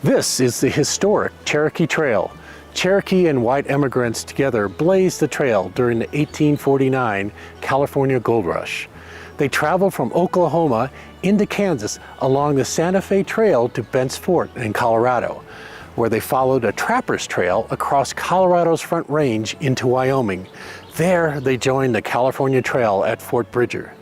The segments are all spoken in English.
This is the historic Cherokee Trail. Cherokee and white immigrants together blazed the trail during the 1849 California Gold Rush. They traveled from Oklahoma into Kansas along the Santa Fe Trail to Bent's Fort in Colorado, where they followed a trapper's trail across Colorado's Front Range into Wyoming. There, they joined the California Trail at Fort Bridger.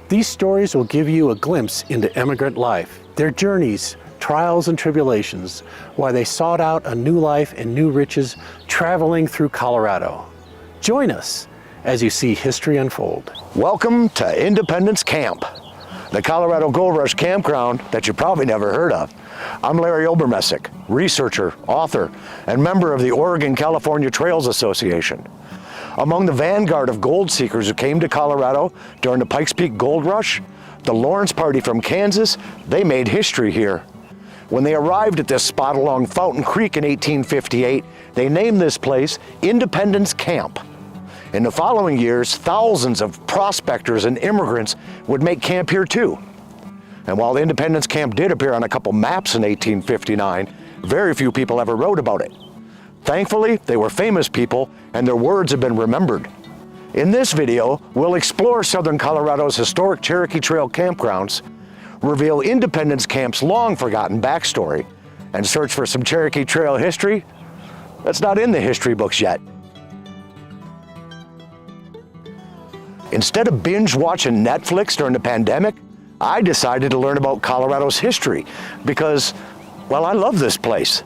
These stories will give you a glimpse into immigrant life, their journeys, trials and tribulations, why they sought out a new life and new riches traveling through Colorado. Join us as you see history unfold. Welcome to Independence Camp, the Colorado Gold Rush campground that you probably never heard of. I'm Larry Obermesik, researcher, author, and member of the Oregon-California Trails Association. Among the vanguard of gold seekers who came to Colorado during the Pikes Peak Gold Rush, the Lawrence Party from Kansas, they made history here. When they arrived at this spot along Fountain Creek in 1858, they named this place Independence Camp. In the following years, thousands of prospectors and immigrants would make camp here too. And while Independence Camp did appear on a couple maps in 1859, very few people ever wrote about it. Thankfully, they were famous people and their words have been remembered. In this video, we'll explore southern Colorado's historic Cherokee Trail campgrounds, reveal Independence Camp's long-forgotten backstory, and search for some Cherokee Trail history that's not in the history books yet. Instead of binge-watching Netflix during the pandemic, I decided to learn about Colorado's history because, well, I love this place.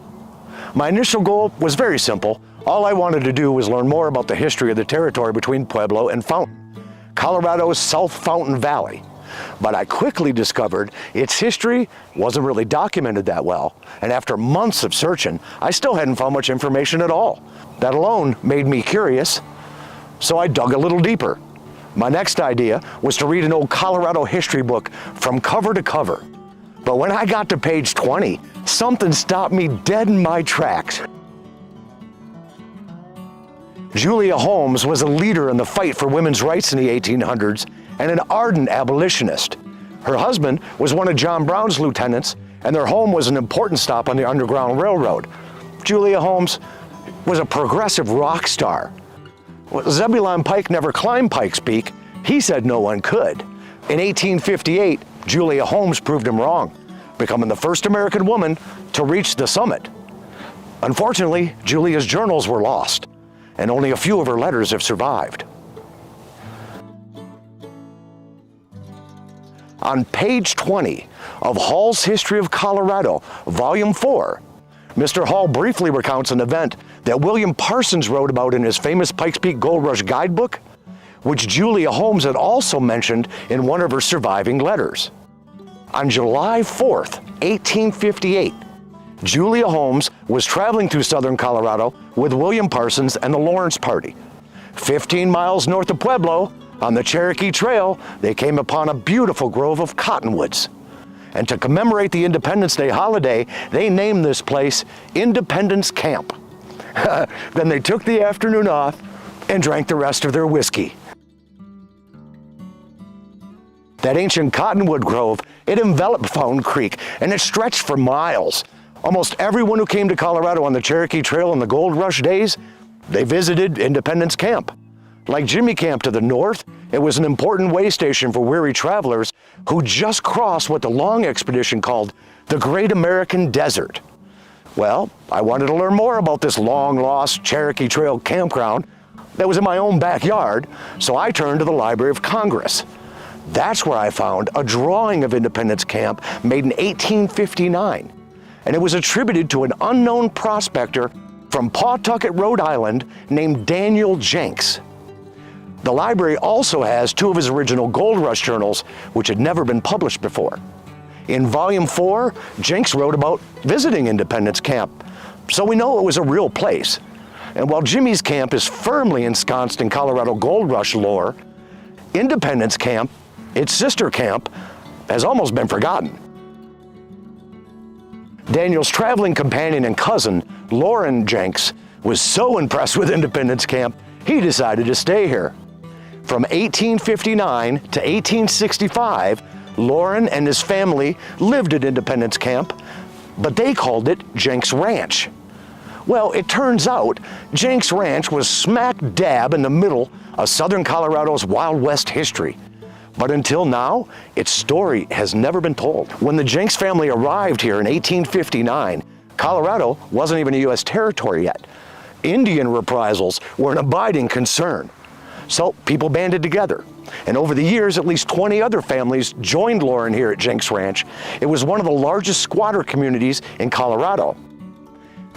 My initial goal was very simple. All I wanted to do was learn more about the history of the territory between Pueblo and Fountain, Colorado's South Fountain Valley. But I quickly discovered its history wasn't really documented that well, and after months of searching, I still hadn't found much information at all. That alone made me curious, so I dug a little deeper. My next idea was to read an old Colorado history book from cover to cover. But when I got to page 20, something stopped me dead in my tracks. Julia Holmes was a leader in the fight for women's rights in the 1800s and an ardent abolitionist. Her husband was one of John Brown's lieutenants, and their home was an important stop on the Underground Railroad. Julia Holmes was a progressive rock star. Zebulon Pike never climbed Pikes Peak. He said no one could. In 1858, Julia Holmes proved him wrong, becoming the first American woman to reach the summit. Unfortunately, Julia's journals were lost, and only a few of her letters have survived. On page 20 of Hall's History of Colorado, Volume 4, Mr. Hall briefly recounts an event that William Parsons wrote about in his famous Pikes Peak Gold Rush guidebook, which Julia Holmes had also mentioned in one of her surviving letters. On July 4th, 1858, Julia Holmes was traveling through southern Colorado with William Parsons and the Lawrence Party. 15 miles north of Pueblo, on the Cherokee Trail, they came upon a beautiful grove of cottonwoods. And to commemorate the Independence Day holiday, they named this place Independence Camp. Then they took the afternoon off and drank the rest of their whiskey. That ancient cottonwood grove, it enveloped Fountain Creek, and it stretched for miles. Almost everyone who came to Colorado on the Cherokee Trail in the Gold Rush days, they visited Independence Camp. Like Jimmy Camp to the north, it was an important way station for weary travelers who just crossed what the long expedition called the Great American Desert. Well, I wanted to learn more about this long-lost Cherokee Trail campground that was in my own backyard, so I turned to the Library of Congress. That's where I found a drawing of Independence Camp made in 1859, and it was attributed to an unknown prospector from Pawtucket, Rhode Island, named Daniel Jenks. The library also has two of his original Gold Rush journals, which had never been published before. In Volume 4, Jenks wrote about visiting Independence Camp, so we know it was a real place. And while Jimmy's camp is firmly ensconced in Colorado Gold Rush lore, Independence Camp, its sister camp, has almost been forgotten. Daniel's traveling companion and cousin, Lauren Jenks, was so impressed with Independence Camp, he decided to stay here. From 1859 to 1865, Lauren and his family lived at Independence Camp, but they called it Jenks Ranch. Well, it turns out Jenks Ranch was smack dab in the middle of southern Colorado's Wild West history. But until now, its story has never been told. When the Jenks family arrived here in 1859, Colorado wasn't even a U.S. territory yet. Indian reprisals were an abiding concern. So people banded together. And over the years, at least 20 other families joined Lauren here at Jenks Ranch. It was one of the largest squatter communities in Colorado.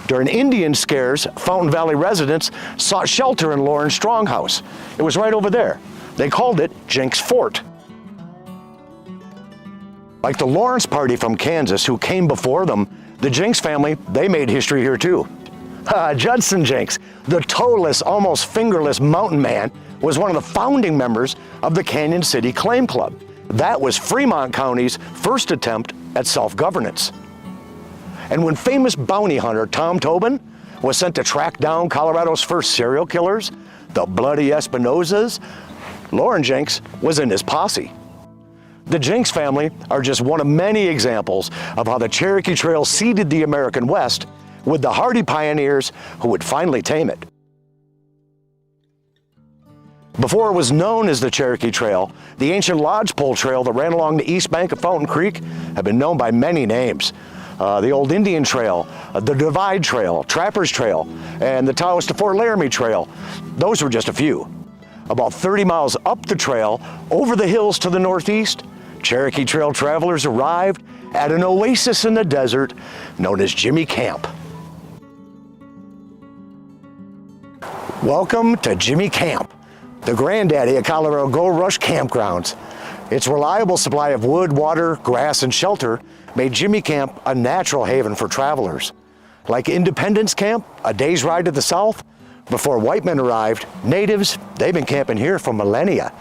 During Indian scares, Fountain Valley residents sought shelter in Lauren's stronghouse. It was right over there. They called it Jenks Fort. Like the Lawrence party from Kansas who came before them, the Jenks family, they made history here too. Judson Jenks, the toeless, almost fingerless mountain man, was one of the founding members of the Canyon City Claim Club. That was Fremont County's first attempt at self-governance. And when famous bounty hunter Tom Tobin was sent to track down Colorado's first serial killers, the Bloody Espinosas, Lauren Jenks was in his posse. The Jenks family are just one of many examples of how the Cherokee Trail seeded the American West with the hardy pioneers who would finally tame it. Before it was known as the Cherokee Trail, the ancient lodgepole trail that ran along the east bank of Fountain Creek had been known by many names. The Old Indian Trail, the Divide Trail, Trapper's Trail, and the Taos to Fort Laramie Trail. Those were just a few. About 30 miles up the trail, over the hills to the northeast, Cherokee Trail travelers arrived at an oasis in the desert known as Jimmy Camp. Welcome to Jimmy Camp, the granddaddy of Colorado Gold Rush campgrounds. Its reliable supply of wood, water, grass, and shelter made Jimmy Camp a natural haven for travelers. Like Independence Camp, a day's ride to the south, before white men arrived, natives, they've been camping here for millennia.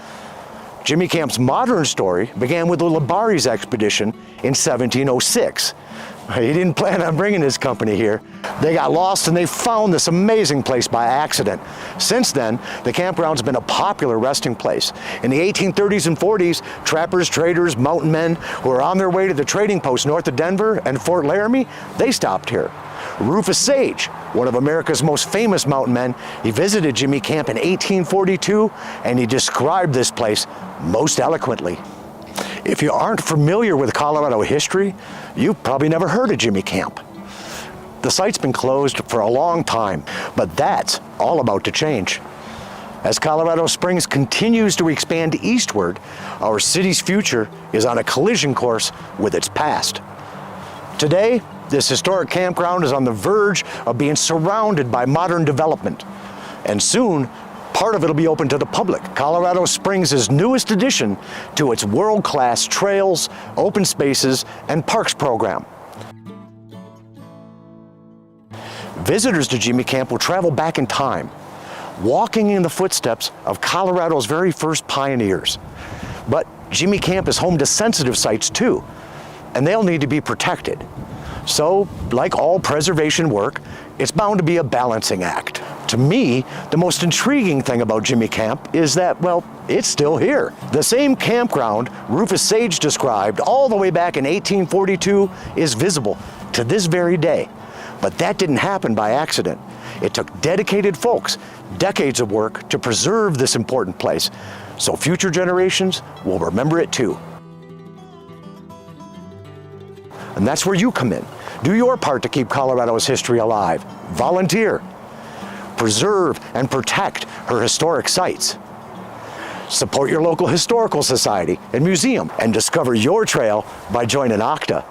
Jimmy Camp's modern story began with the Labari's expedition in 1706. He didn't plan on bringing his company here. They got lost and they found this amazing place by accident. Since then, the campground's been a popular resting place. In the 1830s and 40s, trappers, traders, mountain men who were on their way to the trading post north of Denver and Fort Laramie, they stopped here. Rufus Sage, one of America's most famous mountain men, he visited Jimmy Camp in 1842 and he described this place most eloquently. If you aren't familiar with Colorado history, you've probably never heard of Jimmy Camp. The site's been closed for a long time, but that's all about to change. As Colorado Springs continues to expand eastward, our city's future is on a collision course with its past. Today, this historic campground is on the verge of being surrounded by modern development, and soon, part of it will be open to the public. Colorado Springs' newest addition to its world-class trails, open spaces, and parks program. Visitors to Jimmy Camp will travel back in time, walking in the footsteps of Colorado's very first pioneers. But Jimmy Camp is home to sensitive sites too, and they'll need to be protected. So, like all preservation work, it's bound to be a balancing act. To me, the most intriguing thing about Jimmy Camp is that, well, it's still here. The same campground Rufus Sage described all the way back in 1842 is visible to this very day. But that didn't happen by accident. It took dedicated folks, decades of work to preserve this important place, so future generations will remember it too. And that's where you come in. Do your part to keep Colorado's history alive. Volunteer. Preserve and protect her historic sites. Support your local historical society and museum, and discover your trail by joining OCTA.